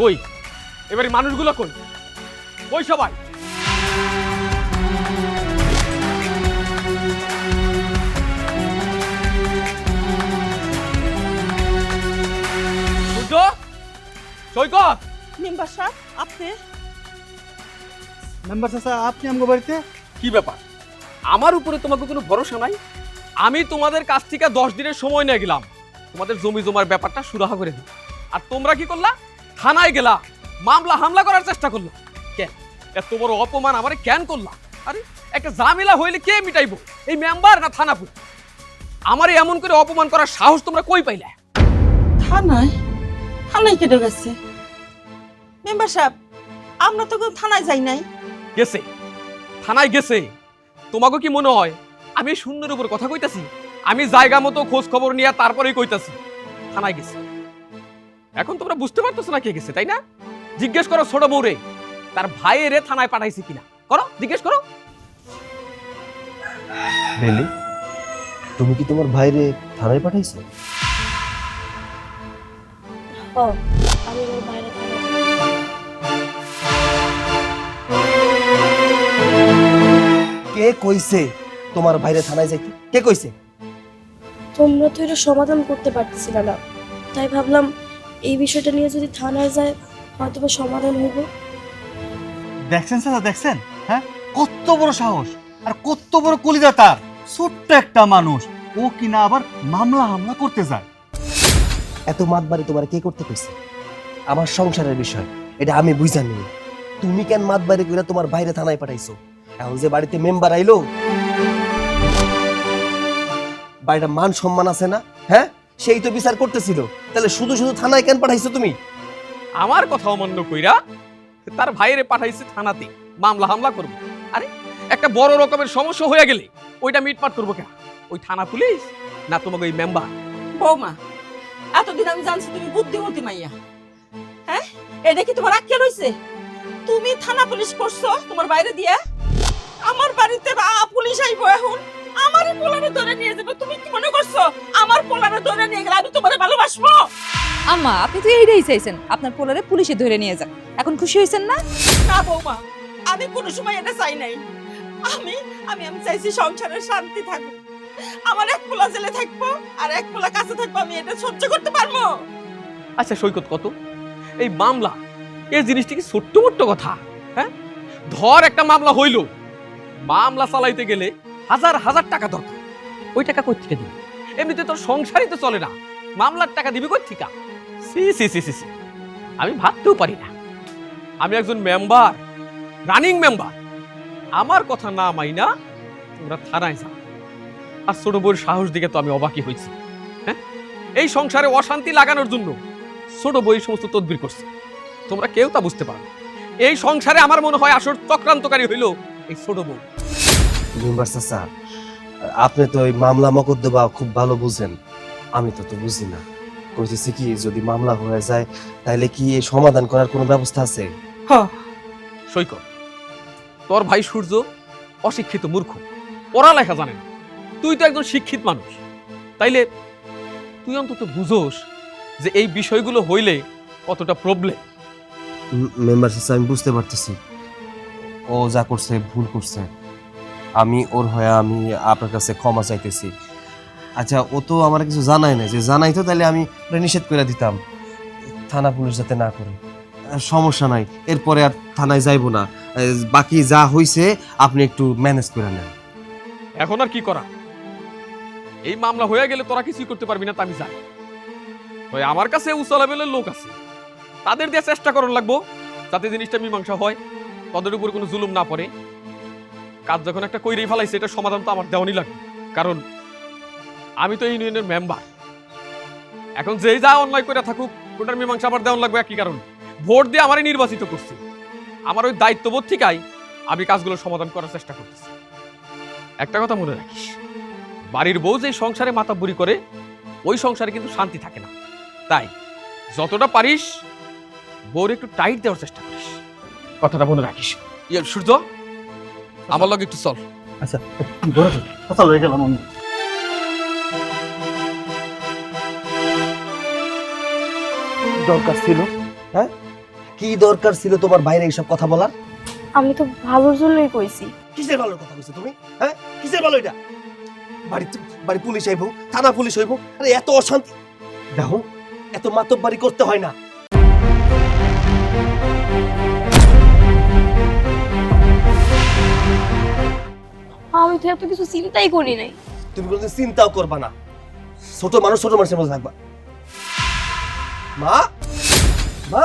কই এবারে মানুষগুলো কই কই সবাই? সৈকত, মেম্বার সাহেব আপনি? মেম্বার চাচা আপনি আমগো বাড়িতে? কি ব্যাপার? আমার উপরে তোমাকে কোনো ভরসা নাই? আমি তোমাদের কাছ থেকে 10 দিনের সময় নিয়ে গেলাম তোমাদের জমি জমার ব্যাপারটা সুরাহা করে দিই, আর তোমরা কি করলা? থানায় গেলা, মামলা হামলা করার চেষ্টা করলা। কেন এত বড় অপমান আমারে কেন করলা? আরে একটা ঝামেলা হইলে কে মিটাইবো, এই মেম্বার না থানা পুলিশ? আমারে এমন করে অপমান করার সাহস তোমরা কই পাইলে? থানায়? থানায় কেটে গেছে মেম্বার সাহেব? আমরা তো কোনো থানায় যাই নাই। গেছে, থানায় গেছে। তোমাকে কি মনে হয় আমি শূন্যের উপর কথা কইতাছি? আমি জায়গা মতো খোঁজ খবর নিয়ে তারপরেই কইতাছি থানায় গেছে। এখন তোমরা বুঝতে পারতেছো না কে গেছে, তাই না? জিজ্ঞেস করো ছোট বউরে তার ভাইয়েরে থানায় পাঠাইছে কিনা, করো, জিজ্ঞেস করো। রিলি, তুমি কি তোমার ভাইরে থানায় পাঠাইছো? আমি ওর বাইরে কে কইছে তোমার ভাইরে থানায় যাইতে? কে কইছে? তোমরা তো এটা সমাধান করতে পারতেছিল না, তাই ভাবলাম এই বিষয়টা নিয়ে যদি থানায় যায় হয়তো বা সমাধান হবে। দেখছেন চাচা, দেখছেন? হ্যাঁ, কত বড় সাহস আর কত বড় কলিজা তার! ছোট্ট একটা মানুষ, ও কিনা আবার মামলা হামলা করতে যায়। এত মাতবাড়ি তোমার কে করতে কইছে? আমার সংসারের বিষয়, এটা আমি বুঝা নিই। তুমি কেন মাতবাড়ি কইরা তোমার ভাইরে থানায় পাঠাইছো? এখন যে বাড়িতে মেম্বার আইলো, বাড়িটা মান সম্মান আছে না? হ্যাঁ, সেই তো বিচার করতেছিল, তাহলে শুধু শুধু থানায় কেন পাঠাইছো তুমি? আমার কথা অমান্য কইরা তার ভাইয়েরে পাঠাইছে থানাতে মামলা হামলা করবো। আরে একটা বড় রকমের সমস্যা হয়ে গেলে ওইটা মিটমাট করবো কেন? ওই থানা পুলিশ না তোমাকে ওই মেম্বার? বৌমা, এতদিন আমি জানছি তুমি বুদ্ধিমতী মাইয়া। হ্যাঁ, এটা কি তোমার আক্কেল হইছে? তুমি থানা পুলিশ করছো তোমার বাইরে দিয়া? আমার বাড়িতে পুলিশ আইবো এখন আমার পোলারে ধরে নিয়ে যাবে? তুমি কি মনে করছো আমার পোলারে ধরে নিয়ে গেলে আমি তোমারে ভালোবাসবো? আম্মা, আপনি তো এইটাই চাইছেন আপনার পোলারে পুলিশে ধরে নিয়ে যান, এখন খুশি হয়েছেন না? না বৌমা, আমি কোনো সময় এটা চাই নাই। আমি আমি আমি চাইছি সংসারের শান্তি থাকুক। আমার এক পোলা জেলে থাকবো আর এক পোলা কাছে থাকবো, আমি এটা সহ্য করতে পারবো? আচ্ছা সৈকত, কত এই মামলা, এই জিনিসটা কি ছোট্ট মোট্ট কথা? হ্যাঁ, ধর একটা মামলা হইল, মামলা চালাইতে গেলে হাজার হাজার টাকা দরকার। ওই টাকা কই থেকে দিবি? এমনিতে তোর সংসারই তো চলে না, মামলার টাকা দিবি কই থেকে? সি সি সি সি সি, আমি ভাবতেও পারি না। আমি একজন মেম্বার, রানিং মেম্বার, আমার কথা না মাইনা তোমরা থানায় যাও। আর ছোট বউর সাহস দিকে তো আমি অবাকই হয়েছি। হ্যাঁ, এই সংসারে অশান্তি লাগানোর জন্য ছোট বউ এই সমস্ত তদবির করছে, তোমরা কেউ তা বুঝতে পারো। এই সংসারে আমার মনে হয় আসল চক্রান্তকারী হইল এই ছোট বউ। মেম্বার চাচা, আপনি তো ওই মামলা মকদ্দমা খুব ভালো বুঝেন, আমি তো বুঝি না। কইতেছি কি, যদি মামলা হয়ে যায় তাহলে কি এই সমাধান করার কোনো ব্যবস্থা আছে? সৈকত, তোর ভাই সূর্য অশিক্ষিত মূর্খ, পড়ালেখা জানে না। তুই তো একজন শিক্ষিত মানুষ, তাইলে তুই অন্তত বুঝোস যে এই বিষয়গুলো হইলে কতটা প্রবলেম। মেম্বার চাচা, আমি বুঝতে পারতেছি ও যা করছে ভুল করছে। আমি ওর হয়ে আমি আপনার কাছে ক্ষমা চাইতেছি। আচ্ছা, ও তো আমার কিছু জানাই না, যে জানাইতো তাহলে আমি ওরে নিষেধ করে দিতাম থানা পুলিশ যাতে না করে। সমস্যা নাই, এরপরে আর থানায় যাইবো না। বাকি যা হইছে আপনি একটু ম্যানেজ করে নেন। এখন আর কি করা? এই মামলা হয়ে গেলে তোরা কিছুই করতে পারবি না, তা আমি জানি। ওই আমার কাছে উচ্চ লেভেলের লোক আছে, তাদের দিয়ে চেষ্টা করার লাগবো যাতে জিনিসটা মীমাংসা হয়, তাদের উপর কোনো জুলুম না পড়ে। কাজ যখন একটা কইরেই ফেলাইছে, এটা সমাধান তো আমার দেওয়ানি লাগবে, কারণ আমি তো ইউনিয়নের মেম্বার। এখন যেই যা অন্যায় করে থাকুক, ওটার মীমাংসা আমার দেওয়ান লাগবে। একই কারণ, ভোট দিয়ে আমারই নির্বাচিত করছি, আমার ওই দায়িত্ববোধ থেকেই আমি কাজগুলো সমাধান করার চেষ্টা করতেছি। একটা কথা মনে রাখিস, বাড়ির বউ যে সংসারে মাতাব্বরি করে, ওই সংসারে কিন্তু শান্তি থাকে না। তাই যতটা পারিস বউর একটু টাইট দেওয়ার চেষ্টা করিস, কথাটা মনে রাখিস। সূর্য, আমার লগে একটু চল। আচ্ছা, কথা হয়ে গেলাম আমি। দরকার ছিল, হ্যাঁ, কি দরকার ছিল তোমার বাইরে এইসব কথা বলার? আমি তো ভালোর জন্যই কইছি। কিসের ভালোর কথা বলছো তুমি? হ্যাঁ, কিসের ভালো এটা? বাড়ি পুলিশ আইবো, থানা পুলিশ হইবো, আরে এত অশান্তি। দেখো, এত মাতব্বারি করতে হয় না। আমি তো এত কিছু চিন্তাই করি নাই। তুমি কোনোদিন চিন্তাও করবা না। ছোট মানুষের মধ্যে থাকবা। মা, মা,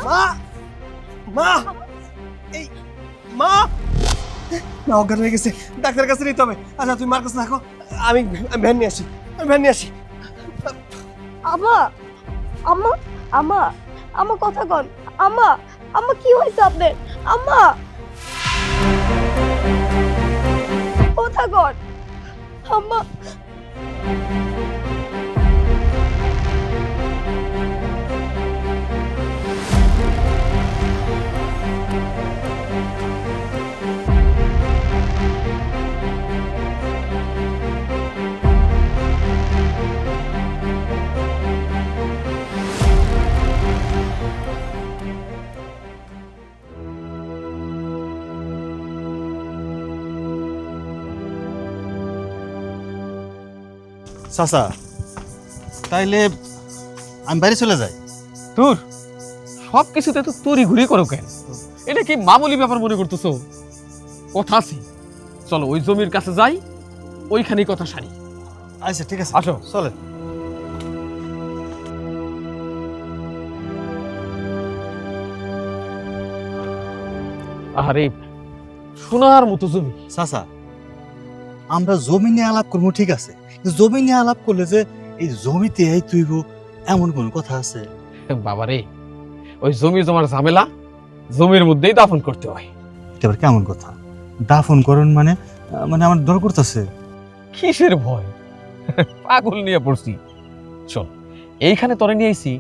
মা, মা, এই মা, না অজ্ঞান হয়ে গেছে, ডাক্তারের কাছে নিতে হবে। আচ্ছা তুমি মার কাছে থাকো, আমি ভ্যান নিয়ে আসি, আম্মা, আম্মা, আম্মা, আম্মা কথা কন। আম্মা, আম্মা কি হয়েছে আপনার? আম্মা কথা কন। আম্মা চাচা, তাইলে আমি বাইরে চলে যাই? তোর সব কিছুতে তো তরি ঘুরি করো কেন? এটা কি মামুলি ব্যাপার মনে করতেছো? কথা আছে, চলো ওই জমির কাছে যাই, ওইখানেই কথা সারি। আচ্ছা ঠিক আছে, আসো। চলে। আরে সোনার মতো জমি। চাচা, আমরা জমি নিয়ে আলাপ করবো ঠিক আছে, কিন্তু জমি নিয়ে আলাপ করলে যে এই জমিতে এই তুইব এমন কোন কথা আছে? বাবারে, ওই জমি জমার ঝামেলা জমির মধ্যেই দাফন করতে হয়। এটা আবার কেমন কথা? দাফন করুন মানে? মানে আমার ডর করতেছে। কিসের ভয়? পাগল নিয়ে পড়ছি। চল, এইখানে তোরে নিয়ে আইছি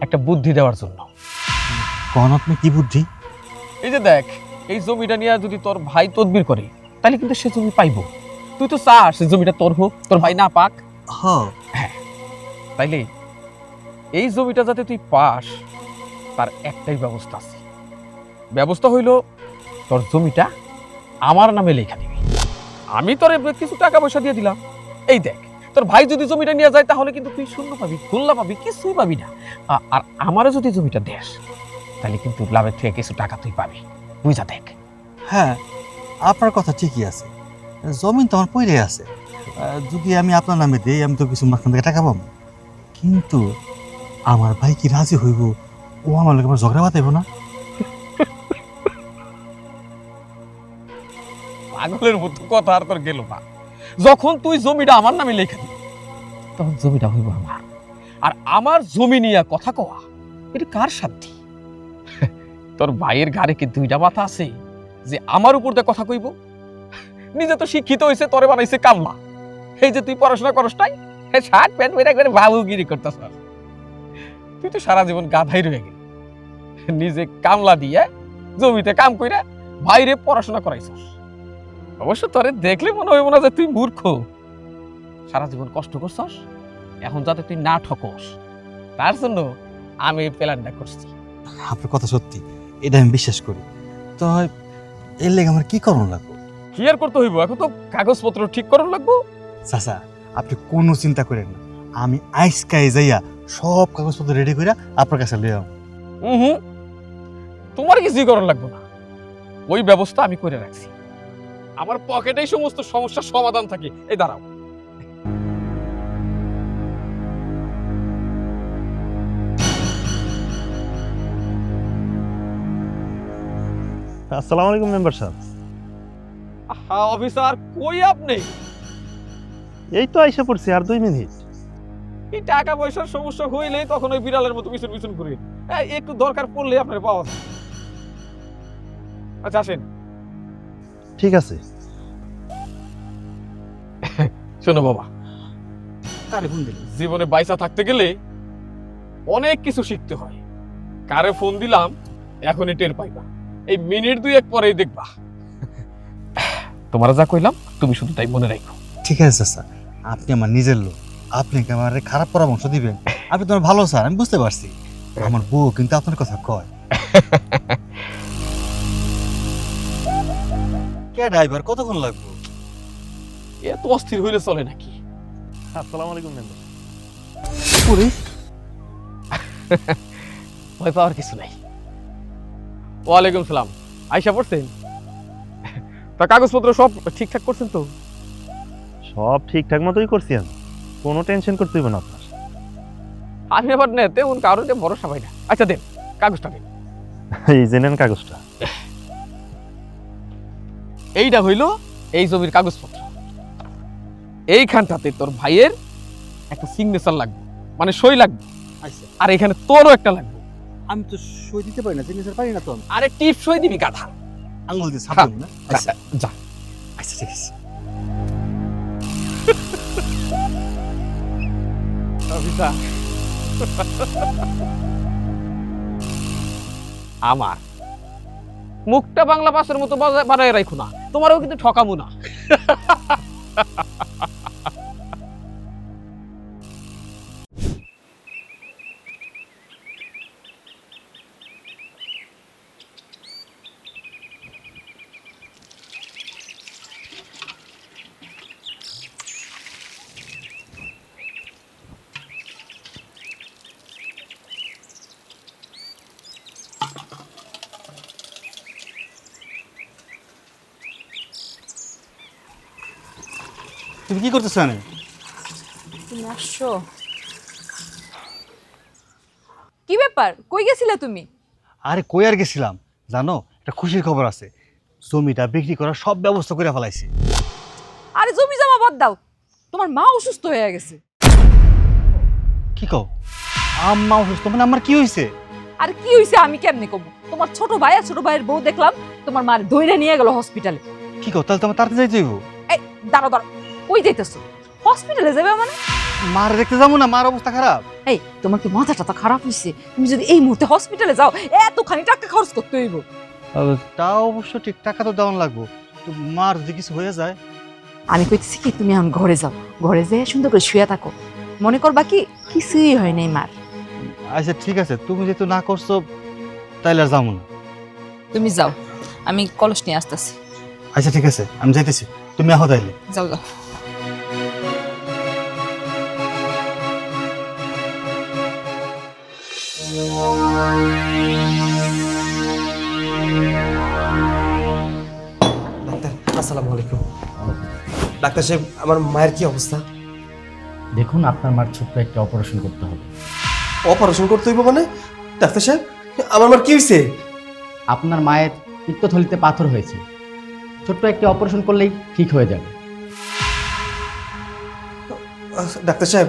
একটা বুদ্ধি দেওয়ার জন্য। কখন আপনি কি বুদ্ধি? এই যে দেখ, এই জমিটা নিয়ে যদি তোর ভাই তদবির করে, তাহলে কিন্তু সে জমি পাইবো। তুই তো চাস সে জমিটা তোর হোক, তোর ভাই না পাক। হ্যাঁ, তাইলে এই জমিটা যাতে তুই পাস, তার একটাই ব্যবস্থা আছে। ব্যবস্থা হইল তোর জমিটা আমার নামে লেখা দিবি। আমি তোর কিছু টাকা পয়সা দিয়ে দিলাম। এই দেখ, তোর ভাই যদি জমিটা নিয়ে যায় তাহলে কিন্তু তুই শূন্য পাবি, খুল্লা পাবি, কিছুই পাবি না। আর আমারও যদি জমিটা দেস, তাহলে কিন্তু লাভের থেকে কিছু টাকা তুই পাবি। বুঝা দেখ। হ্যাঁ, আপনার কথা ঠিকই আছে। জমিন তো আমার পড়ে আছে, যদি আমি আপনার নামে দেই আমি তো কিছু মাঝখান থেকে টাকা পাবো। কিন্তু আমার ভাই কি রাজি হইব? ও আমার লোক আমার ঝগড়া বাতাইব না? পাগলের মতো কথা আর তোর গেল না। যখন তুই জমিটা আমার নামে লেখা দিবি, তখন জমিটা হইব আমার। আর আমার জমি নিয়ে কথা কওয়া, এটা কার সাধ্যি? তোর ভাইয়ের ঘাড়ে কি দুইটা মাথা আছে যে আমার উপর দিয়ে কথা কইব? নিজে তো শিক্ষিত হয়েছে, তোরে বানাইছে কামলা। এই যে তুই পড়াশোনা করস নাই, শার্ট প্যান্ট পরে একবারে বাবুগিরি করতেছ। তুই তো সারা জীবন গাধাই রয়ে গেলি। নিজে কামলা দিয়ে জমিতে কাম কইরা বাইরে পড়াশোনা করাইছস। অবশ্য তোরে দেখলে মনে হইব না যে তুই মূর্খ। সারা জীবন কষ্ট করছস, এখন যাতে তুই না ঠকস, তার জন্য আমি এই প্ল্যানটা করছি। আপনার কথা সত্যি, এটা আমি বিশ্বাস করি। তো এর লেগে আমার কি করণ লাগবো? কি আর করতে হইব? এখন তো কাগজপত্র ঠিক করার লাগবো। চাচা, আপনি কোনো চিন্তা করেন না, আমি আইসকাই যাইয়া সব কাগজপত্র রেডি করে আপনার কাছে লিয়ে যাবো। হুম, তোমার কিছুই করার লাগবে না, ওই ব্যবস্থা আমি করে রাখছি। আমার পকেটেই সমস্ত সমস্যার সমাধান থাকে। এই দাঁড়াও। আসসালামু আলাইকুম মেম্বার সাহেব। হ্যাঁ অফিসার, কই আপনি? এই তো আইসা পড়ছি, আর 2 মিনিট। এই টাকা পয়সার সমস্যা হইলে তখন ওই বিড়ালের মতো পিছন পিছন করি। একটু দরকার পড়লে আপনার পাওয়া যায়। আচ্ছা আসেন। ঠিক আছে। শোনো বাবা, জীবনে বাইসা থাকতে গেলে অনেক কিছু শিখতে হয়। কারে ফোন দিলাম এখনই টের পাইবা, এই মিনিট 2-1 পরেই দেখবা। তোমার যা কইলাম তুমি শুধু তাই মনে রাখো। ঠিক আছে চাচা, আপনি আমার নিজের লোক, আপনি কি আমার খারাপ পরামর্শ দিবেন? আপনি তোমার ভালো স্যার, আমি বুঝতে পারছি। আমার বউ কিন্তু আপনার কথা কয়। কে ড্রাইভার, কতক্ষণ লাগবে? এত অস্থির হইলে চলে নাকি? আসসালামু আলাইকুম মেম্বার। পুলিশ? ভয় পাওয়ার কিছু নাই। ওয়ালাইকুম সালাম। আইসা পড়ছেন? তা কাগজপত্র সব ঠিকঠাক করছেন তো? সব ঠিকঠাক মতোই করছি আমি, কোনো টেনশন করতে হইব না আপনার। আমি আবার না তেমন কারণে ভরসা পাই না। আচ্ছা দেন কাগজটা দেন। এই যে নেন কাগজটা। এইটা হইল এই জমির কাগজপত্র। এইখানটাতে তোর ভাইয়ের একটা সিগনেচার লাগবে, মানে সই লাগবে। আচ্ছা, আর এখানে তোরও একটা লাগবে। আমি তো সই দিতে পারি না, সিগনেচার পারি না তো আমি। আরে টিপ সই দিবি গাধা। আঙুল দিয়ে ছাপ দেব না? আচ্ছা যা। আচ্ছা, ঠিক আছে। অফিসার। আমার মুখটা বাংলা পাশের মতো বানায় রাখো না, তোমারও কিন্তু ঠকামু না। তুমি কি করতেছ এখানে? তুমি আসছো? কি ব্যাপার, কই গেছিলে তুমি? আরে কই আর গেছিলাম জানো, একটা খুশির খবর আছে। জমিটা বিক্রি করার সব ব্যবস্থা করে ফেলাইছি। আরে জমি জমা বাদ দাও, তোমার মা অসুস্থ হয়ে গেছে। কি কও? আম্মা অসুস্থ? মানে আমার কি হয়েছে? আর কি হইছে আমি কেমনে কব? তোমার ছোট ভাই আর ছোট ভাইয়ের বউ দেখলাম তোমার মার ধইরে নিয়ে গেল হসপিটালে। কি কও? তাহলে তোমার তাড়াতাড়ি যাইতে হইব। এই দাঁড়াও দাঁড়াও, কই যাইতেছো? হসপিটালে যাবে মানে? মার দেখতে যাবো না? মার অবস্থা খারাপ। এই তোমার কি মাথাটা তো খারাপ হইছে? তুমি যদি এই মুহূর্তে হসপিটালে যাও এতখানি টাকা খরচ করতে হইব। তাও অবশ্য ঠিক টাকা তো দেওয়ান লাগবো। তো মার যদি কিছু হয়ে যায়? আমি কইতেছি কি, তুমি এখন ঘরে যাও, ঘরে যেয়ে সুন্দর করে শুয়ে থাকো, মনে করবা কি কিছুই হয় নাই মার। আচ্ছা ঠিক আছে, তুমি যেহেতু না করছো তাইলে আর যাবো না। তুমি যাও, আমি কলস নিয়ে আসতেছি। আচ্ছা ঠিক আছে, আমি যাইতেছি, তুমি আহো তাইলে। যাও যাও। ডাক্তার আসসালামু আলাইকুম। ডাক্তার সাহেব, আমার মায়ের কি অবস্থা? দেখুন, আপনার মার ছোট্ট একটা অপারেশন করতে হবে। অপারেশন করতে হইব মানে? ডাক্তার সাহেব, আমার মার কি হয়েছে? আপনার মায়ের পিত্তথলিতে পাথর হয়েছে, ছোট্ট একটি অপারেশন করলেই ঠিক হয়ে যাবে। ডাক্তার সাহেব,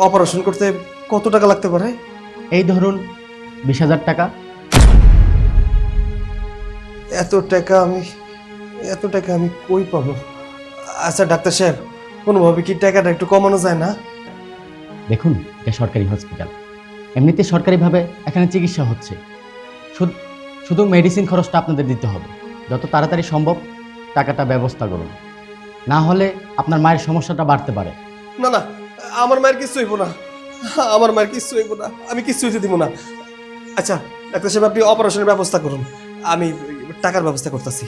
অপারেশন করতে কত টাকা লাগতে পারে? এই ধরুন 20,000 টাকা। এত টাকা আমি কই পাবো? আচ্ছা ডাক্তার সাহেব, কোনোভাবে কি টাকাটা একটু কমানো যায় না? দেখুন, এটা সরকারি হসপিটাল, এমনিতে সরকারিভাবে এখানে চিকিৎসা হচ্ছে। শুধু মেডিসিন খরচটা আপনাদের দিতে হবে। যত তাড়াতাড়ি সম্ভব টাকাটা ব্যবস্থা করুন, না হলে আপনার মায়ের সমস্যাটা বাড়তে পারে। না না, আমার মায়ের কিচ্ছু হইব না, আমার মায়ের কিচ্ছু হইব না, আমি কিচ্ছু হইতে দিব না। আচ্ছা ডাক্তার সাহেব, আপনি অপারেশনের ব্যবস্থা করুন, আমি টাকার ব্যবস্থা করতেছি।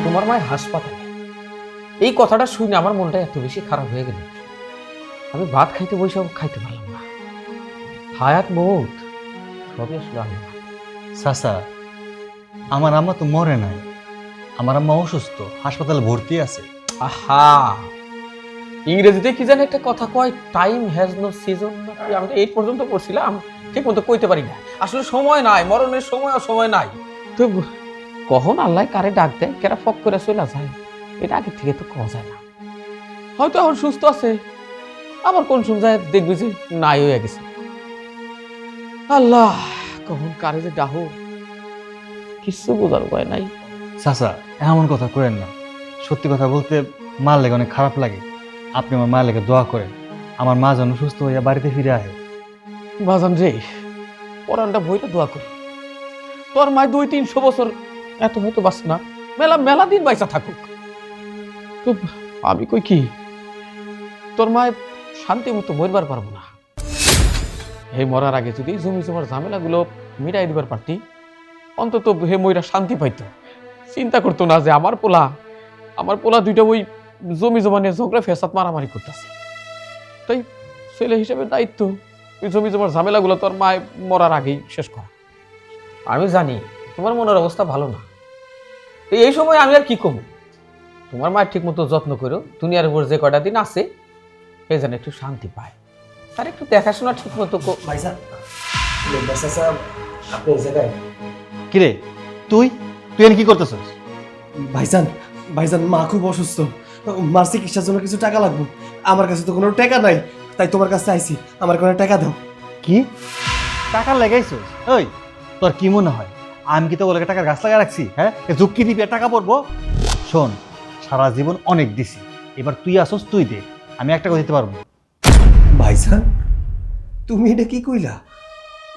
তোমার মায়ের হাসপাতালে, এই কথাটা শুনে আমার মনটা এত বেশি খারাপ হয়ে গেল। আমি ভাত খাইতে বসেও খাইতে পারলাম না। হায়াত মৌত সবই আসলে আমি। চাচা, আমার আম্মা তো মরে নাই, আমার আম্মা অসুস্থ, হাসপাতালে ভর্তি আছে। আহা, ইংরেজিতে কি জানি একটা কথা কয়, টাইম হ্যাজ নো সিজন। আমি তো এই পর্যন্ত পড়ছিলাম, ঠিক মতো কইতে পারি না। আসলে সময় নাই, মরণের সময় আর সময় নাই। তো কখন আল্লাহ কারে ডাক দেয়, কেরা ফক করে চলে যায়, এটা আগে থেকে তো কওয়া যায় না। হয়তো এখন সুস্থ আছে, আবার কোন সময় দেখবি যে নাই হয়ে গেছে। আল্লাহ, কখন কারে যে ডাহ কিছু বোঝার উপায় নাই। চাচা, এমন কথা করেন না। সত্যি কথা বলতে মার লেগে অনেক খারাপ লাগে। আপনি আমার মায়ের লেগে দোয়া করেন, আমার মা যেন সুস্থ হইয়া বাড়িতে ফিরে আসে। বাজান রে, পরানটা বইটা দোয়া করি তোর মায় 200-300 বছর এত হয়তো বাস না, মেলা মেলা দিন বাইসা থাকুক। তো আমি কই কি তোর মায় শান্তি মতো মরবার পারবো না। হে মরার আগে যদি জমি জমার ঝামেলাগুলো মিটাই দিবার পারতি, অন্তত হে ময়রা শান্তি পাইতো, চিন্তা করতো না যে আমার পোলা দুইটা ওই জমি জমা নিয়ে ঝগড়া ফেসাদ মারামারি করতেছে। তাই ছেলে হিসেবে দায়িত্ব ওই জমি জমার ঝামেলাগুলো তোর মায় মরার আগেই শেষ করা। আমি জানি তোমার মনের অবস্থা ভালো না, তো এই সময় আমি আর কি কমু, তোমার মায়ের ঠিক মতো যত্ন করো, দুনিয়ার উপর যে কয়টা দিন আছে এ যেন একটু শান্তি পায়, তার একটু দেখাশোনা ঠিক মতো ভাইজান মেম্বার চাচা আপনি এই জায়গায়? কিরে তুই তুই এনে কি করতেছিস? ভাইজান ভাইজান মা খুব অসুস্থ, মার চিকিৎসার জন্য কিছু টাকা লাগবে, আমার কাছে তো কোনো টাকা নাই, তাই তোমার কাছে আইছি, আমার কোনো টাকা দাও। কি টাকা লাগাইছিস? ওই তোর কি মনে হয় আমি কি তো বলে টাকার গাছ লাগা রাখছি? হ্যাঁ ঝুঁকি দিবি আর টাকা পড়বো? শোন, সারা জীবন অনেক দিছি, এবার তুই আসোস তুই দে, আমি একটা কথা দিতে পারবো। ভাইজান তুমি এটা কি কইলা?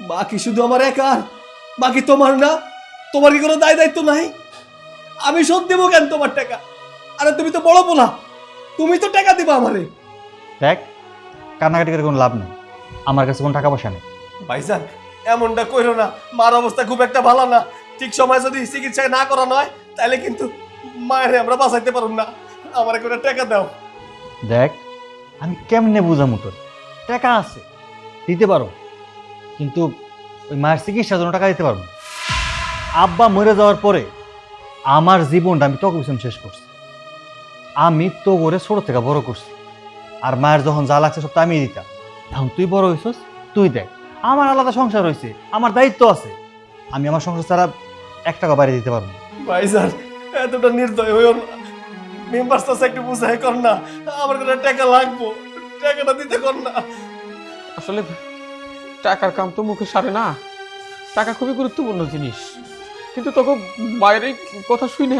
মা কি শুধু আমার একার? মা কি তোমার না? তোমার কি কোনো দায় দায়িত্ব নাই? আমি শোধ দেবো কেন তোমার টাকা? আরে তুমি তো বড় পোলা, তুমি তো টাকা দিবা আমারে। দেখ, কান্নাকাটি করে কোনো লাভ নেই, আমার কাছে কোনো টাকা পয়সা নেই। ভাইজান এমনটা কইরো না, মার অবস্থা খুব একটা ভালো না, ঠিক সময় যদি চিকিৎসা না করানো হয় তাহলে কিন্তু মায়ের আমরা বাঁচাইতে পারুম না, আমার কোনো টাকা দাও। দেখ, আমি কেমনে বুঝামু তোর, টাকা আছে দিতে পারো, কিন্তু ওই মায়ের চিকিৎসার জন্য টাকা দিতে পারবো না। আব্বা মরে যাওয়ার পরে আমার জীবনটা আমি তোকে পিছনে শেষ করছি, আমি তো করে ছোট থেকে বড় করছি, আর মায়ের যখন যা লাগছে সব তো আমি দিতাম। এখন তুই বড় হইছস, তুই দেখ, আমার আলাদা সংসার হয়েছে, আমার দায়িত্ব আছে, আমি আমার সংসার ছাড়া 1 টাকা বাইরে দিতে পারবো না। ভাইজান এতটা নির্দয় হইও না, মেম্বার চাচা একটু বুঝাই কর না, আমার কোনো টাকা লাগবো, টাকাটা দিতে কর না। আসলে টাকার কাম তো মুখে সারে না, টাকা খুবই গুরুত্বপূর্ণ জিনিস, কিন্তু তোকে মায়ের এই কথা শুনে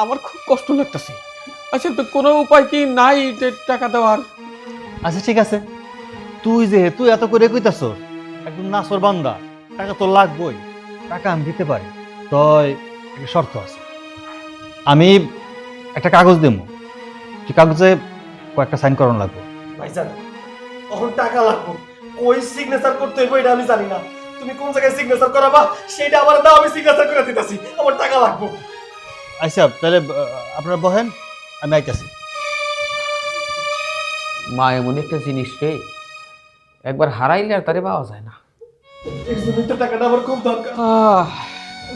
আমার খুব কষ্ট লাগতেছে। আচ্ছা, তো কোনো উপায় কি নাই যে টাকা দেওয়ার? আচ্ছা ঠিক আছে, তুই যেহেতু এত করে কইতাছ, একদম নাসর বান্দা, টাকা তো লাগবই, টাকা আমি দিতে পারি, তই একটা শর্ত আছে। আমি একটা কাগজ দেবো, তুই কাগজে কয়েকটা সাইন করানো লাগবে। ভাইজান এখন টাকা লাগবো, ওই সিগনেচার করতে হইব এটা আমি জানি না, তুমি কোন জায়গায় সিগনেচার করাবা সেটা আমার দাও, আমি সিগনেচার করে দিতেছি, আমার টাকা লাগবো। আচ্ছা তাহলে আপনারা বহেন, আমি আইতাছি। মা এমন একটা জিনিস রে, একবার হারাইলে আর তারে পাওয়া যায় না। এর জন্যই তো টাকাটা আমার খুব দরকার।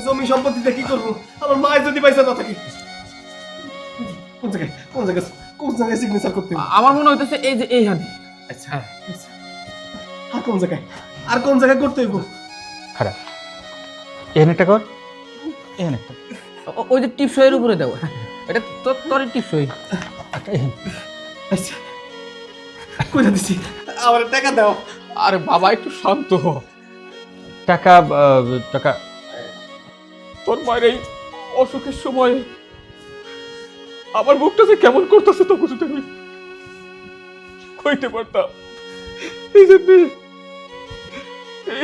জমি সম্পত্তিতে কি করবো, আমার মায়ের যদি পয়সা না থাকে? কোন জায়গায় কোন জায়গায় কোন জায়গায় সিগনেচার করতে হবে? আমার মনে হইতেছে এই যে এইখানে। আচ্ছা আর কোন জায়গায়, আর কোন জায়গায় করতে হইব? খারাপ, এখানে একটা কর, এখানে একটা, ওই যে টিপসইয়ের উপরে দাও, এটা তোর টিপসই। আচ্ছা কইরা দিছি, আমার টাকা দাও। আরে বাবা একটু শান্ত হ। টাকা টাকা তোর মায়ের এই অসুখের সময় আমার মুখটা যে কেমন করতেছে তো কিছু আমি কইতে পারতাম। এই জন্য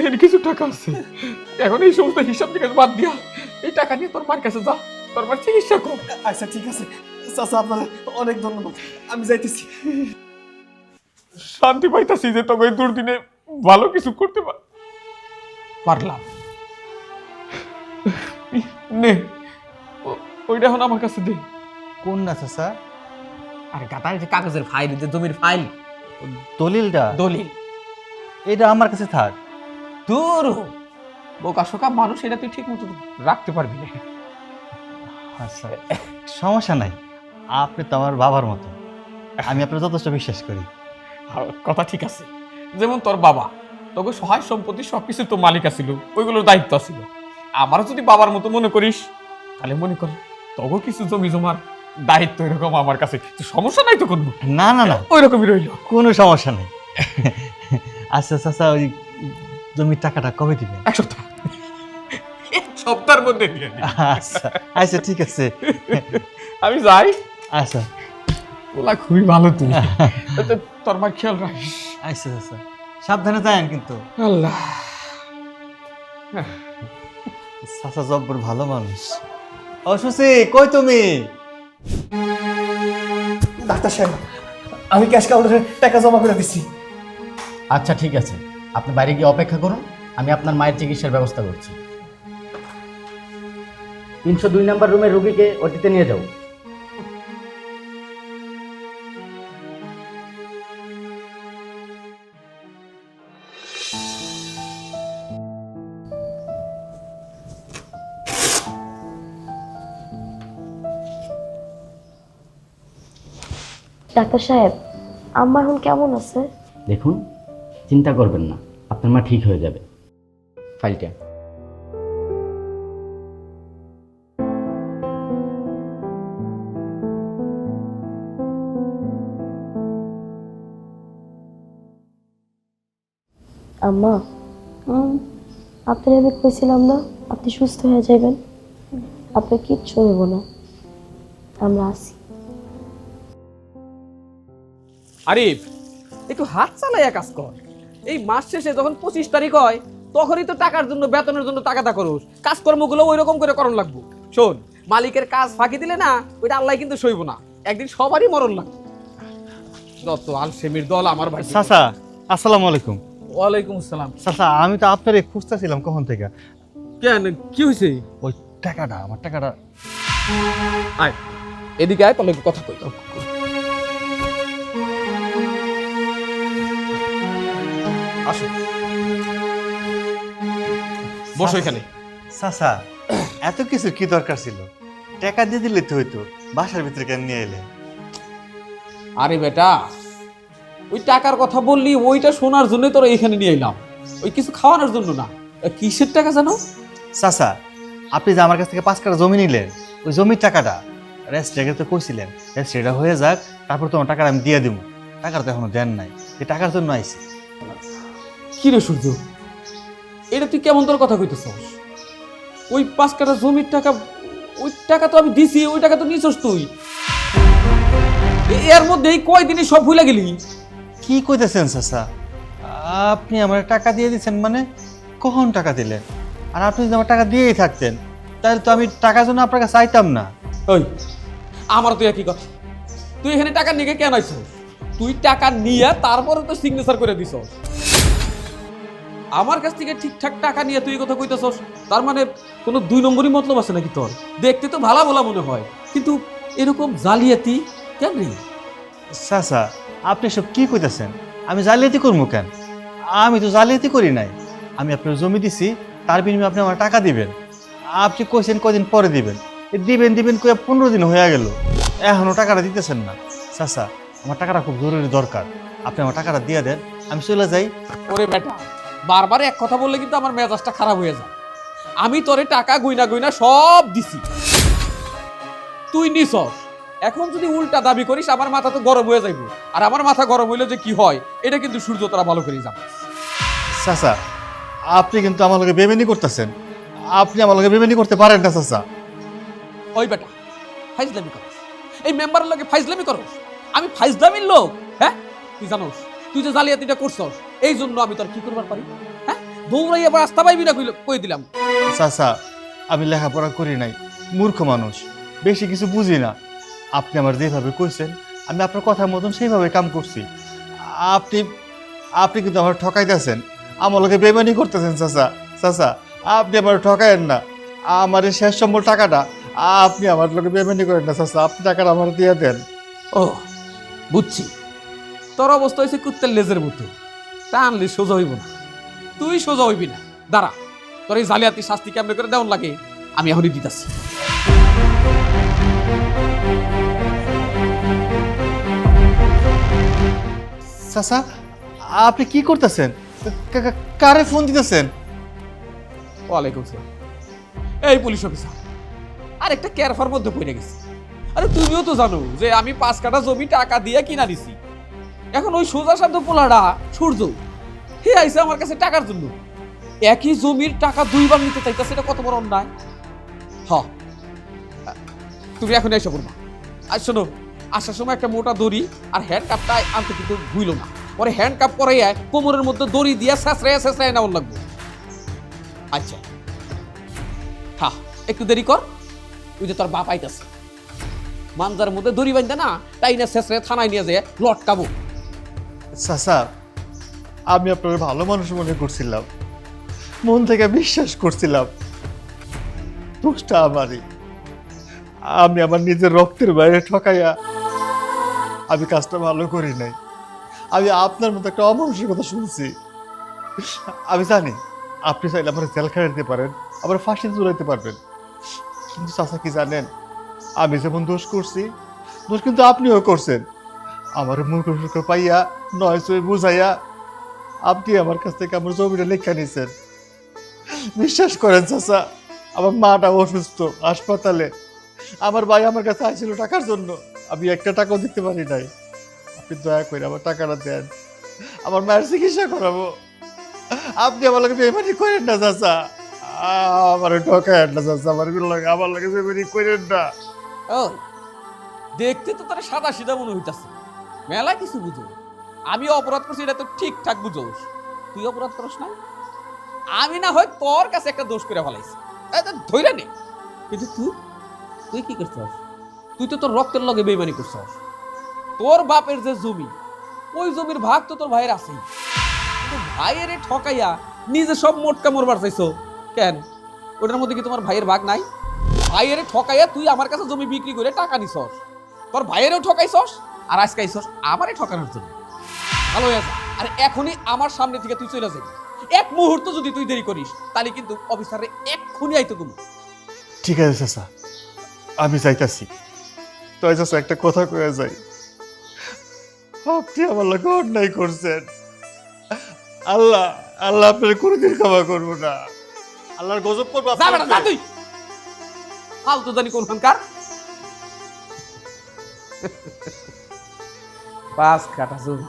এর কিছু টাকা আছে, এখন এই সমস্ত হিসাব নিকাশ বাদ দিয়া এই টাকা নিয়ে তোর মার কাছে যা, তোর মার চিকিৎসা কর। আচ্ছা ঠিক আছে চাচা, আপনার অনেক ধন্যবাদ, আমি যাইতেছি। শান্তি পাইতাছি যে তোকে এই দুর্দিনে ভালো কিছু করতে পারলাম। নে ওইটা এখন আমার কাছে দে। কোন না চাচা? আরে গাতার যে কাগজের ফাইল, যে জমির ফাইল, দলিলটা? দলিল। এটা আমার কাছে থাক। দূর বোকা শোকা মানুষ, এটা তুই ঠিক মতো রাখতে পারবি না। আচ্ছা সমস্যা নাই, আপনি তো আমার বাবার মতো, আমি আপনার যথেষ্ট বিশ্বাস করি। কথা ঠিক আছে, যেমন তোর বাবা তোকে সহায় সম্পত্তি সবকিছু তো মালিক আছিল, ওইগুলোর দায়িত্ব ছিল। আমারও যদি বাবার মতো মনে করিস তাহলে মনে কর তোকে কিছু জমি জমার দায়িত্ব এরকম আমার কাছে, সমস্যা নাই তো কোনো। না না না, ওই রকমই রইল, কোনো সমস্যা নেই। আচ্ছা চাচা, ওই জমির টাকাটা কবে দিবেন? 1 সপ্তাহ, 1 সপ্তাহের মধ্যে দিয়ে দিবি। আচ্ছা আচ্ছা ঠিক আছে, আমি যাই। আচ্ছা ওলা খুবই ভালো, তুই তোর মার খেয়াল রাখিস। আচ্ছা আচ্ছা, সাবধানে যায়েন কিন্তু। আল্লাহ, চাচা জব্বর ভালো মানুষ। ও সুসি, কই তুমি? ডাক্তার সাহেব, আমি ক্যাশ কাউন্টারে টাকা জমা করে দিচ্ছি। আচ্ছা ঠিক আছে, আপনি বাইরে গিয়ে অপেক্ষা করুন, আমি আপনার মায়ের চিকিৎসার ব্যবস্থা করছি। 302 নম্বর রুমের রোগীকে ওটিতে নিয়ে যাও। ডাক্তার সাহেব, আম্মা এখন কেমন আছে? দেখুন, চিন্তা করবেন না, আপনার মা ঠিক হয়ে যাবে। ফাইলটা আম্মা, আপনার আমি কইছিলাম না আপনি সুস্থ হয়ে যাবেন, আপনার কিচ্ছু হইব না, আমরা আছি। আরিফ, একটু হাত চালাইয়া কাজ কর। এই মাস শেষে যখন 25 তারিখ হয় তখনই তো টাকার জন্য, বেতনের জন্য টাকাটা করোস। কাজকর্মগুলো ওই রকম করে করণ লাগবো। শোন, মালিকের কাজ ফাঁকি দিলে না, ওইটা আল্লাহ কিন্তু সইব না, একদিন সবারই মরণ লাগবে। যত আলসেমির দল আমার ভাই। চাচা, আসসালামু আলাইকুম। ওয়ালাইকুম আসসালাম। চাচা, আমি তো আপনারে খুঁজতেছিলাম কখন থেকে। কেন, কি হয়েছে? ওই টাকাটা, আমার টাকাটা। আয় এদিকে আয়, তাহলে কথা কই। আসো, বসো এখানে। চাচা, এত কিছু কি দরকার ছিল? টাকা দিয়ে দিলে তো হইতো, বাসার ভিতরে কেন নিয়ে এলেন? আরে বেটা, ওই টাকার কথা বললি, ওইটা শোনার জন্য তোরা এখানে নিয়ে এলাম, ওই কিছু খাওয়ানোর জন্য না। কিসের টাকা জানো? চাচা, আপনি যে আমার কাছ থেকে 5 কাঠা জমি নিলেন, ওই জমির টাকাটা রেজিস্ট্রিকে তো কইছিলেন, রেজিস্ট্রিটা হয়ে যাক, তারপর তোমার টাকাটা আমি দিয়ে দিব। টাকাটা তো এখনো দেন নাই, এই টাকার জন্য আইছি। কি রে সূর্য, এটা তুই কেমন তোর কথা কইতেছ? ওই 5 কাঠা জমির টাকা, ওই টাকা তো আমি দিছি, ওই টাকা তো নিছস তুই। এর মধ্যে এই কয়দিনই সব ভুলে গেলি। কি কইতেছেন চাচা? আপনি আমার টাকা দিয়ে দিচ্ছেন মানে? কখন টাকা দিলেন? আর আপনি যদি আমার টাকা দিয়েই থাকতেন, তাহলে তো আমি টাকার জন্য আপনার কাছে চাইতাম না। ওই, আমার তুই একই কথা। তুই এখানে টাকা নিয়ে কেন আইছ? তুই টাকা নিয়ে তারপরে তো সিগনেচার করে দিছ। আমার কাছ থেকে ঠিকঠাক টাকা নিয়ে তুই কথা কইতেছস, তার মানে কোনো 2 নম্বরই মতলব আছে নাকি তোর? দেখতে তো ভালো ভালো মনে হয়, কিন্তু এরকম জালিয়াতি কেন রে? চাচা, আপনি সব কি কইতেছেন? আমি জালিয়াতি করবো কেন? আমি তো জালিয়াতি করি নাই। আমি আপনার জমি দিছি, তার বিনিময়ে আপনি আমার টাকা দিবেন। আপনি কইছেন কদিন পরে দিবেন, দিবেন দিবেন কয়ে 15 দিন হয়ে গেল, এখনো টাকাটা দিতেছেন না। চাচা, আমার টাকাটা খুব জরুরি দরকার, আপনি আমার টাকাটা দিয়ে দেন, আমি চলে যাই। ওরে বেটা, বারবার এক কথা বললে কিন্তু আমার মেজাজটা খারাপ হয়ে যায়। আমি তোরে টাকা গুইনা গুইনা সব দিছি, তুই নিছস। এখন যদি উল্টা দাবি করিস, আমার মাথা তো গরম হয়ে যাইব। আর আমার মাথা গরম হইলে যে কি হয়, এটা কিন্তু সূর্য তোরা ভালো করে জানিস। চাচা, আপনি কিন্তু আমার লগে বেমেনি করতেছেন। আপনি আমার লগে বেমেনি করতে পারেন না চাচা। ওই বেটা, ফাইজলামি করস, এই মেম্বারের লগে ফাইজলামি করস? আমি ফাইজলামির লোক? হ্যাঁ, তুই জানোস তুই যে জালিয়াতিটা করছস, এই জন্য আমি তোর কি করবার পারি? হ্যাঁ, দৌড়াই আবার রাস্তা পাইবি না কই দিলাম। চাচা, আমি লেখাপড়া করি নাই, মূর্খ মানুষ, বেশি কিছু বুঝি না। আপনি আমার যেভাবে কইছেন, আমি আপনার কথার মতন সেইভাবে কাম করছি। আপনি আপনি কিন্তু আমার ঠকাইতেছেন, আমার লোকে বেমানি করতেছেন। চাচা, চাচা, আপনি আমার ঠকায়েন না। আমার এই শেষ সম্বল টাকাটা আপনি আমার লোকে বেমানি করেন না। চাচা, আপনি টাকাটা আমার দিয়ে দেন। ও বুঝছি, তোর অবস্থা হয়েছে কুত্তের লেজের মতো, টানলে সোজা হইব না, তুই সোজা হইবি না। দাঁড়া, তোর এই জালিয়াতি শাস্তি কেমনে করে দেওয়ান লাগে আমি এখনই দিতেছি। চাচা, আপনি কি করতেছেন? কারে ফোন দিতেছেন? ওয়ালাইকুম সালাম। এই পুলিশ অফিসার, আর একটা ক্যারফার মধ্যে পড়ে গেছে। আরে তুমিও তো জানো যে আমি 5 কাঠা জমি টাকা দিয়ে কিনা দিছি। এখন ওই সোজা সাধ্য পোলাটা সূর্য, হে আইছে আমার কাছে টাকার জন্য। একই জমির টাকা 2 বার নিতে চাইতেছে, এটা কত বড় অন্যায়। হ, তুমি এখন এসে করবা। আর শোনো, আসার সময় একটা মোটা দড়ি আর হ্যান্ড কাপটা আনতে কিন্তু ভুইল না। পরে হ্যান্ড কাপ পরে কোমরের মধ্যে দড়ি দিয়ে শেষরায় নেওয়ার লাগবে। আচ্ছা, হ্যাঁ, একটু দেরি কর, ওই যে তোর বাপ আইতাছে। মানজার মধ্যে দড়ি বাঁধে না তাই না শেষে থানায় নিয়ে যায় লটকাবো। চাচা, আমি আপনার ভালো মানুষ মনে করছিলাম, মন থেকে বিশ্বাস করছিলাম। দোষটা আমারই। আমি আমার নিজের রক্তের বাইরে ঠকাইয়া আমি কাজটা ভালো করি নাই। আমি আপনার মতো একটা অমানুষের কথা শুনছি। আমি জানি আপনি চাইলে আমার জেলখানা দিতে পারেন, আবার ফাঁসি ঝুলাইতে পারবেন, কিন্তু চাচা কি জানেন, আমি যেমন দোষ করছি, দোষ কিন্তু আপনিও করছেন। আমার মূর্খ সুখ পাইয়া নয় চয়ে বুঝাইয়া আপনি আমার কাছ থেকে আমার জমিটা লেখা নিয়েছেন। বিশ্বাস করেন চাচা, আমার মাটা অসুস্থ হাসপাতালে, আমার ভাই আমার কাছে আসছিল টাকার জন্য, আমি একটা টাকাও দিতে পারি নাই। আপনি দয়া করে আমার টাকাটা দেন, আমার মায়ের চিকিৎসা করাবো। আপনি আমার লাগে বেমানি করেন না চাচা, আমার ঠকায়েন না চাচা, আমার লাগে বেমানি করেন না। ও দেখতে তো তারা সাদা সিধা মনে হইতাছে, মেলা কিছু বুঝো। আমি অপরাধ করছি এটা তো ঠিকঠাক বুঝোস, তুই অপরাধ করস না। আমি না হয় তোর কাছে একটা দোষ করে ফেলাইছি, ধৈর্য নে। কিন্তু তুই কি করছস? তুই তো তোর রক্তের লগে বেইমানি করছস। তোর বাপের যে জমি, ওই জমির ভাগ তো তোর ভাইয়ের আছেই। কিন্তু ভাইয়ের ঠকাইয়া নিজে সব মোটকা মরবার চাইছো কেন? ওটার মধ্যে কি তোমার ভাইয়ের ভাগ নাই? ভাইয়ের ঠকাইয়া তুই আমার কাছে জমি বিক্রি করে টাকা নিছস, তোর ভাইয়েরও ঠকাইছস, আর আজকে আইছস আমারে ঠকানোর জন্য। ভালো হয়েছে। আর এখনই আমার সামনে থেকে তুই চলে যাবি। এক মুহূর্ত যদি তুই দেরি করিস তাহলে কিন্তু অফিসারে এক্ষুনি আইতে কম। ঠিক আছে চাচা, আমি যাইতাছি। তাই চাচা একটা কথা কয়ে যাই, আপনি আমার লোক অন্যায় করছেন। আল্লাহ আল্লাহ আপনার কোনোদিন ক্ষমা করবো না, আল্লাহর গজব করবো যাবে না, যা তুই ফালতু জানি কোনখানকার পাঁচ কাটা জমি।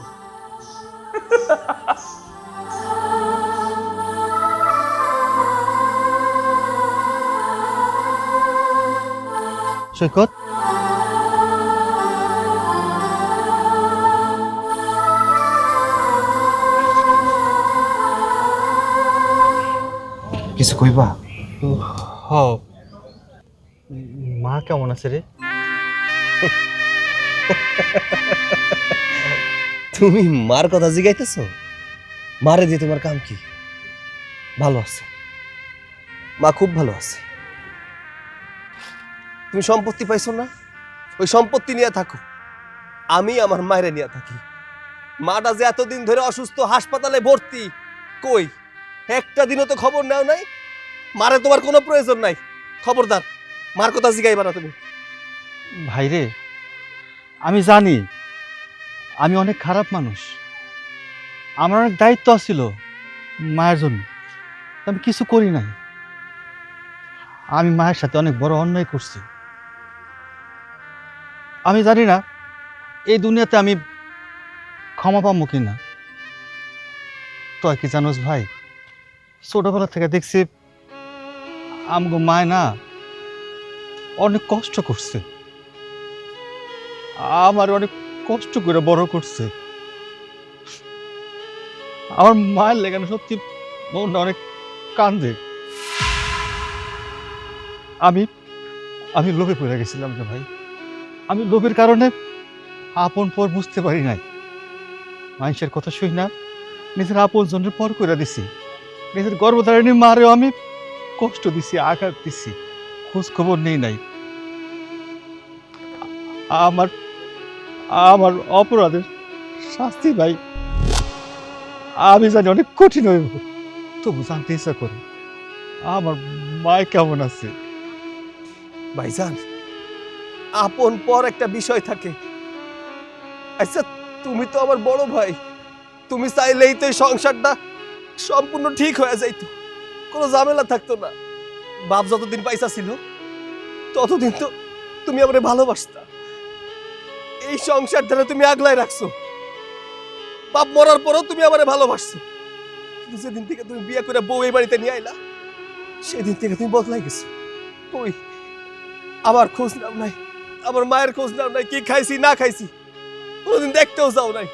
সৈকত, কিছু কইবা? হ, মা কেমন আছে রে? তুমি মার কথা জিগাইতেছ? মারে দিয়ে তোমার কাম কি? ভালো আছে, মা খুব ভালো আছে। তুমি সম্পত্তি পাইছো না, ওই সম্পত্তি নিয়ে থাকো, আমি আমার মায়েরে নিয়ে থাকি। মাটা যে এতদিন ধরে অসুস্থ, হাসপাতালে ভর্তি, কই একটা দিনও তো খবর নাও নাই। মারে তোমার কোনো প্রয়োজন নাই, খবরদার মার কথা জিগাইবা না তুমি। ভাইরে, আমি জানি আমি অনেক খারাপ মানুষ, আমার অনেক দায়িত্ব ছিল মায়ের জন্য, আমি কিছু করি নাই। আমি মায়ের সাথে অনেক বড় অন্যায় করছি। আমি জানি না এই দুনিয়াতে আমি ক্ষমা পাবো কিনা। তুই কি জানোস ভাই, ছোটবেলা থেকে দেখছি আমগো মায় না অনেক কষ্ট করছে, আমার অনেক কষ্ট করে বড় করছে। আমার মায়ের লেগানো সত্যি মনটা অনেক কান্দে। আমি আমি লোভে পড়ে গেছিলাম রে ভাই, আমি লোভের কারণে আপন পর বুঝতে পারি নাই। মানুষের কথা শুই না নিজের আপন জনের পর করে দিছি। নিজের গর্ভধারিণী মারেও আমি কষ্ট দিছি, আঘাত দিছি, খোঁজ খবর নেই নাই। আমার আমার অপরাধের শাস্তি ভাই আমি জানি অনেক কঠিন হইব, তবু জানতে ইচ্ছা করে আমার মায় কেমন আছে। ভাইজান, আপন পর একটা বিষয় থাকে। আচ্ছা, তুমি তো আমার বড় ভাই, তুমি চাইলেই তো এই সংসারটা সম্পূর্ণ ঠিক হয়ে যাইতো, কোনো ঝামেলা থাকতো না। বাপ যতদিন পয়সা ছিল ততদিন তো তুমি আমারে ভালোবাসতা, এই সংসার ধরে তুমি আগলায় রাখছো। বাপ মরার পরও তুমি আমারে ভালোবাসছো, কিন্তু যেদিন থেকে তুমি বিয়ে করে বউ এই বাড়িতে নিয়ে আইলা সেদিন থেকে তুমি বদলাই গেছো। কই আমার খোঁজ নাও নাই, আমার মায়ের খোঁজ নাও নাই, কি খাইছি না খাইছি কোনোদিন দেখতেও যাও নাই।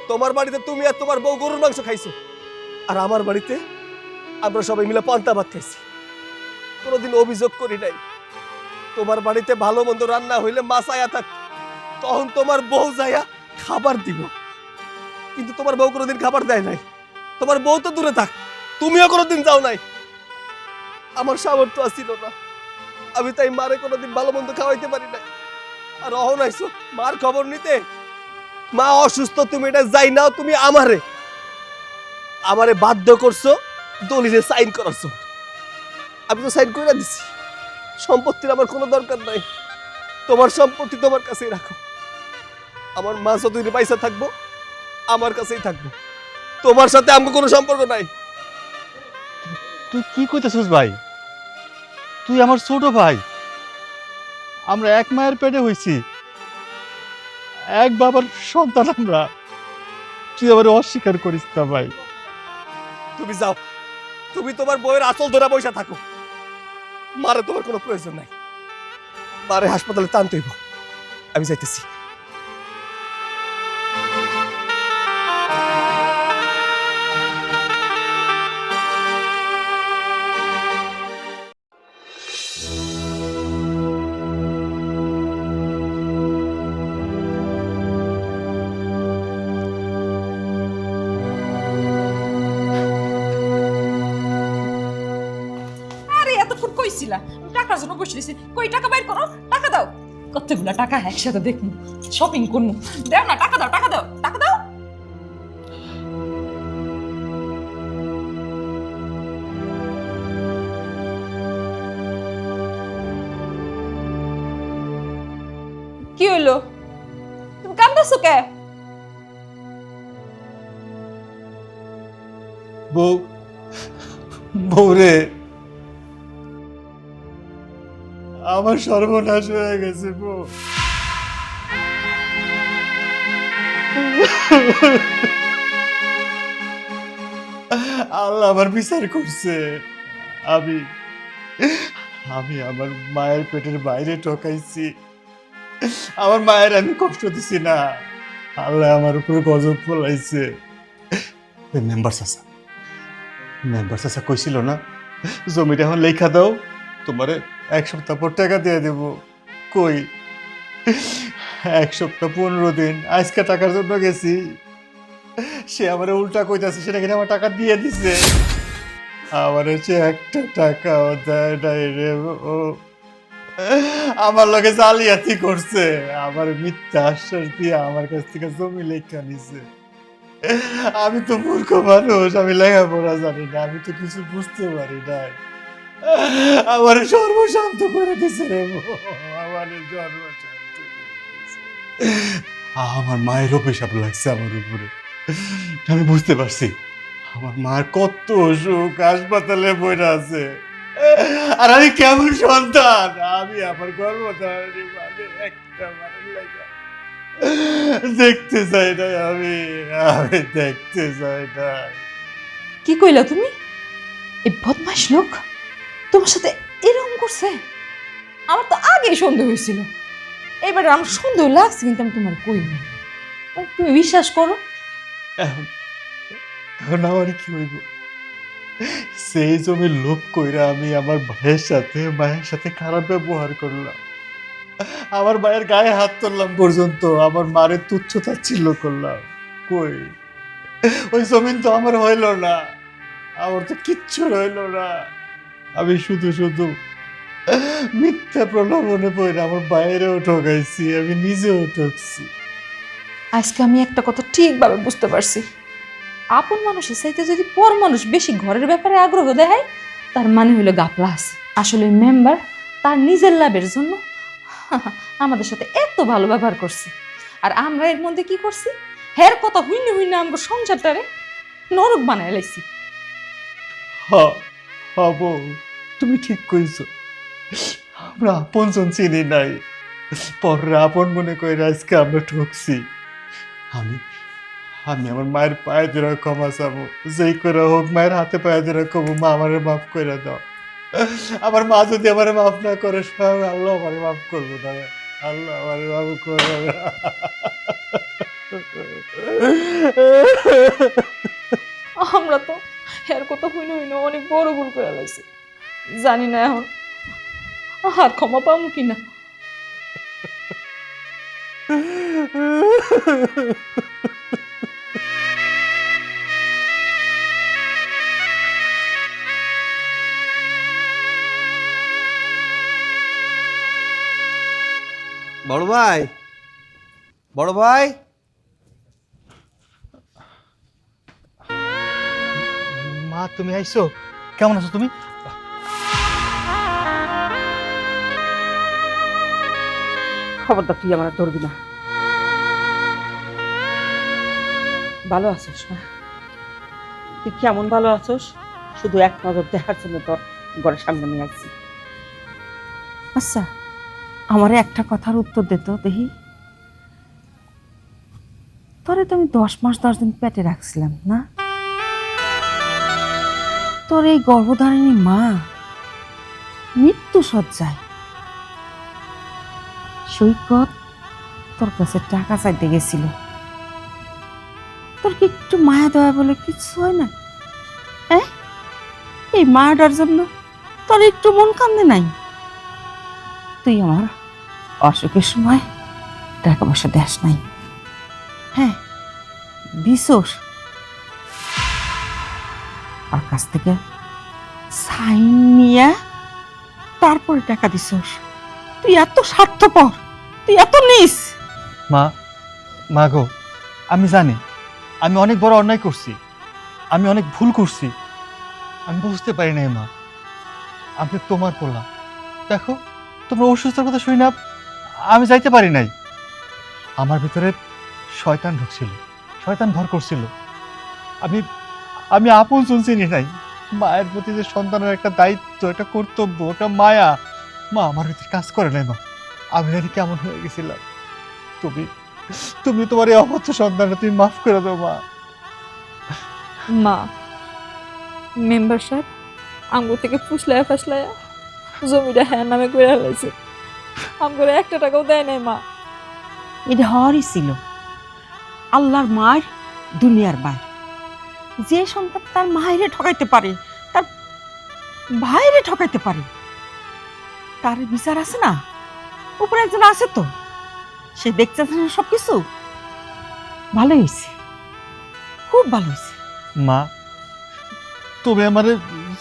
তোমার বাড়িতে তুমি আর তোমার বউ গরুর মাংস খাইছো, আর আমার বাড়িতে আমরা সবাই মিলে পান্তা ভাত খাইছি, কোনোদিন অভিযোগ করি নাই। তোমার বাড়িতে ভালো মন্দ রান্না হইলে মা চাইয়া থাক, তখন তোমার বউ যাইয়া খাবার দিব। কিন্তু তোমার বউ কোনোদিন খাবার দেয় নাই। তোমার বউ তো দূরে থাক, তুমিও কোনোদিন যাও নাই। আমার সামর্থ্য আসছিল না, আমি তাই মারে কোনোদিন ভালো মন্দ খাওয়াইতে পারি নাই। আর অহন আইসো মার খবর নিতে। মা অসুস্থ, তুমি এটা যাই নাও। তুমি আমারে বাধ্য করছো দলিলে সাইন করাচ্ছো। আমি তো সাইন করে দিছি। সম্পত্তির আমার কোনো দরকার নাই, তোমার সম্পত্তি তোমার কাছেই রাখো। আমার মা যতদিন পয়সা থাকবো আমার কাছেই থাকবো, তোমার সাথে আমার কোনো সম্পর্ক নাই। তুই কি কইতেছিস ভাই? তুই আমার ছোট ভাই, আমরা এক মায়ের পেটে হইছি, এক বাবার সন্তান আমরা। তুই আবার অস্বীকার করিস না ভাই। তুমি যাও, তুমি তোমার বউয়ের আঁচল ধরা পয়সা থাকো। মারে তোমার কোনো প্রয়োজন নাই, মারে হাসপাতালে টানতে হইব। আমি যাইতেছি। আরে এতক্ষণ কইছিলা টাকার জন্য বসে দিছি, কই টাকা বাইর করো, টাকা দাও। কতগুলা টাকা একসাথে দেখমু, শপিং করমু। দাও না, টাকা দাও, টাকা দাও, টাকা দাও। কি হইলো? তুমি কান্দাছো কে? বউ, বউরে, আমার সর্বনাশ হয়ে গেছে বউ। আল্লাহ আমার বিচার করছে। আমি আমি আমার মায়ের পেটের বাইরে ঠকাইছি, আমার মায়ের আমি কষ্ট দিছি না, আল্লাহ আমার উপরে গজব ফলাইছে। ওই মেম্বার চাচা কইছিল না, জমিটা এখন লেখা দাও, তোমারে 1 সপ্তাহ পর টাকা দিয়ে দেব। কই 1 সপ্তাহ 15 দিন, আজকে টাকার জন্য গেছি, সে আমার উল্টা কইতাছে সেটা কিনা আমার টাকা দিয়ে দিছে। আমার সে একটা টাকাও দেয় নাই রে। ও আমার লগে জালিয়াতি করছে, আমার মিথ্যা আশ্বাস দিয়ে আমার কাছ থেকে জমি লেখা নিছে। আমি তো মূর্খ মানুষ, আমি লেখাপড়া জানি না, আমি তো কিছু বুঝতে পারি না। আমার সর্বশান্ত করে দিছে রে, আমার সর্বশান্ত করে দিছে। আমার মায়ের অভিশাপ লাগছে আমার উপরে, আমি বুঝতে পারছি। আমার মার কত সুখ, হাসপাতালে বইরা আছে, আর আমি কেমন সন্তান। আমি আমার গর্ভধারণী মানে একটা মানের লাগা দেখতে চাই না, আমি দেখতে চাই না। কি কইলা তুমি? এই বদমাশ লোক তোমার সাথে এরকম করছে? আমার তো আগেই সন্দেহ হয়েছিল, এবারে আমার সন্দেহ লাগছে, কিন্তু আমি তোমার কই না। তুমি বিশ্বাস করো। এখন এখন আমার কি হইব? সেই জমির লোভ কইরা আমি আমার ভাইয়ের সাথে মায়ের সাথে খারাপ ব্যবহার করলাম, আমার মায়ের গায়ে হাত তুললাম পর্যন্ত, আমার মায়ের তুচ্ছ তাচ্ছিল্য করলাম। কই ওই জমিন তো আমার হইল না, আমার তো কিচ্ছু রইল না। আমি শুধু শুধু মিথ্যা প্রলোভনে পড়ে আমার বাইরেও ঠকাইছি, আমি নিজেও ঠকছি। আজকে আমি একটা কথা ঠিকভাবে বুঝতে পারছি, আপন মানুষের চাইতে যদি পর মানুষ বেশি ঘরের ব্যাপারে আগ্রহ দেখায়, তার মানে হলো গাফলা আছে। আসলে মেম্বার তার নিজের লাভের জন্য আমাদের সাথে এত ভালো ব্যবহার করছে, আর আমরা এর মধ্যে কি করছি? হের কথা হইনে হইনে আমাকে সংসারটারে নরক বানায় লাইছি। বউ, তুমি ঠিক কইছো, আমরা আপনজন চিনি নাই, পরে আপন মনে করে আজকে আমরা ঠকছি। আমি আমার মায়ের পায়ে ধরে ক্ষমা চাবো, যেই করে হোক মায়ের হাতে পায়ে ধরে কবো, মা আমারে মাফ করে দাও। আমার মা যদি আমারে মাফ না করে, স্বয়ং আল্লাহ আমারে মাফ করবো না, আল্লাহ আমারে মাফ করবো না। আমরা তো এর কথা হইনে হইনে অনেক বড় ভুল করে লাইছি। জানি না এখন আর ক্ষমা পাবো কিনা। বড় ভাই, বড় ভাই, মা তুমি আইছো? কেমন আছো তুমি? খবরদার তুই আমার ধরবি না। ভালো আছোস না? তুই কেমন ভালো আছোস শুধু এক নজর দেখার জন্য তোর ঘরের সামনে নিয়ে আসছি। আচ্ছা, আমারে একটা কথার উত্তর দে তো দেখি। তোরে তো আমি 10 মাস 10 দিন পেটে রাখছিলাম না? তোর এই গর্ভধারিণী মা মৃত্যু শয্যায়, সৈকত তোর কাছে টাকা চাইতে গেছিল। তোর কি একটু মায়া দেওয়া বলে কিছু হয় না? হ্যাঁ, এই মায়াটার জন্য তোর একটু মন কান্দে নাই? তুই আমার অসুখের সময় টাকা পয়সা দেস নাই, হ্যাঁ দিছোস। আর কাছ থেকে সাইন নিয়ে তারপরে টাকা দিছোস। তুই এত স্বার্থপর, তুই এত নিস। মা, মা গো, আমি জানি আমি অনেক বড় অন্যায় করছি, আমি অনেক ভুল করছি। আমি বুঝতে পারি নাই মা, আমি তোমার পোলা। দেখো তোমরা অসুস্থতার কথা শুই না, আমি যাইতে পারি নাই। আমার ভিতরে শয়তান ঢুকছিল, শয়তান ভর করছিল। আমি আমি আপন চিনি নাই। মায়ের প্রতি যে সন্তানের একটা দায়িত্ব, একটা কর্তব্য, একটা মায়া, মা আমার ভিতরে কাজ করে নাই। মা আমি জানি কেমন হয়ে গেছিলাম। তুমি তুমি তোমার এই অপত্য সন্তানটা তুমি মাফ করে দাও মা। মা, মেম্বার সাহেব আমগো থেকে ফুসলায়া ফাসলায়া জমিটা হ্যাঁ নামে করে ফেলেছে। আমগো একটা টাকাও দেয় নাই মা। এটা হওয়ারই ছিল। আল্লাহর মায়ের দুনিয়ার মায়ের। যে সন্তান তার মায়েরে ঠকাইতে পারে, তার ভাইরে ঠকাইতে পারে, তার বিচার আছে না? উপরে একজন আছে তো, সে দেখতে সবকিছু। ভালো হয়েছে, খুব ভালো হয়েছে। মা তুমি আমারে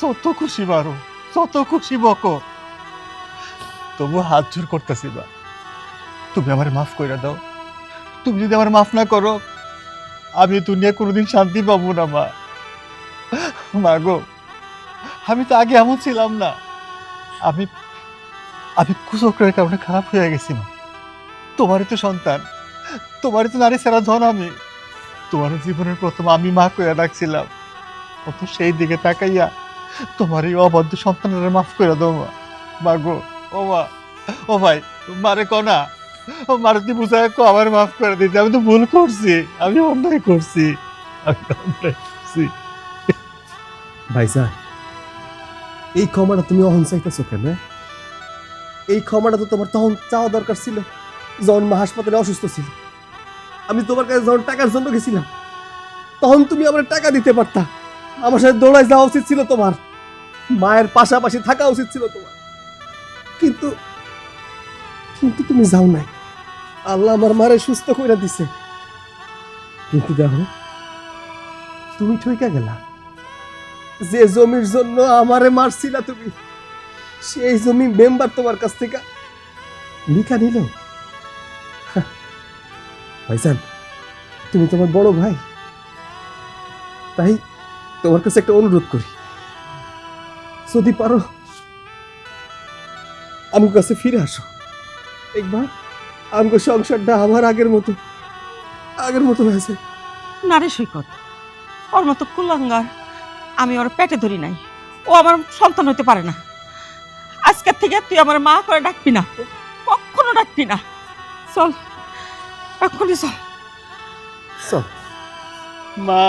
যত খুশি মারো, যত খুশি বকো, তবু হাত জোর করতেছি মা, তুমি আমারে মাফ করে দাও। তুমি যদি আমার মাফ না করো, আমি দুনিয়া কোনোদিন শান্তি পাবো না মা। মা গো, আমি তো আগে এমন ছিলাম না। আমি আমি কুচক্রের কারণে খারাপ হয়ে গেছি মা। তোমারই তো সন্তান, তোমারই তো নারী সারা ধন। আমি তোমার জীবনের প্রথম আমি মা কইয়া ডাকছিলাম, অত সেই দিকে তাকাইয়া তোমার এই অবাধ্য সন্তানের মাফ করে দাও মা। মা গো, ও মা, ও ভাই, মারে কনা, ও মারে তুই বুঝায় কো আমার মাফ করে দিতে। আমি তো ভুল করছি, আমি অন্যায় করছি, আমি অন্যায় করছি। ভাইজান, এই ক্ষমাটা তুমি অহন চাইতেছো কেন? এই ক্ষমাটা তো তোমার তখন চাওয়া দরকার ছিল, যখন মা হাসপাতালে অসুস্থ ছিল। আমি তোমার কাছে যখন টাকার জন্য গেছিলাম, তখন তুমি আমার টাকা দিতে পারতা। আমার সাথে দৌড়ায় যাওয়া উচিত ছিল তোমার, মায়ের পাশাপাশি থাকা উচিত ছিল তোমার। কিন্তু কিন্তু তুমি যাও নাই। আল্লাহ আমার মারে সুস্থ করে দিছে। কিন্তু দেখো, তুমি ঠইকা গেলা। যে জমির জন্য আমারে মারছিলা তুমি, সেই জমি মেম্বার তোমার কাছ থেকে লিখা নিল। ভাইজান, তুমি তোমার বড় ভাই, তাই তোমার কাছে একটা অনুরোধ করি, যদি পারো আমার কাছে ফিরে আসো একবার। আমার সংসারটা আবার আগের মতো হয়েছে। না রে সৈকত, ওর মতো কুলাঙ্গার আমি ওর পেটে ধরি নাই। ও আমার সন্তান হতে পারে না। আজকের থেকে তুই আমার মা করে ডাকবি না, কখনো ডাকবি না। চল, এক্ষুনি চল। চল। মা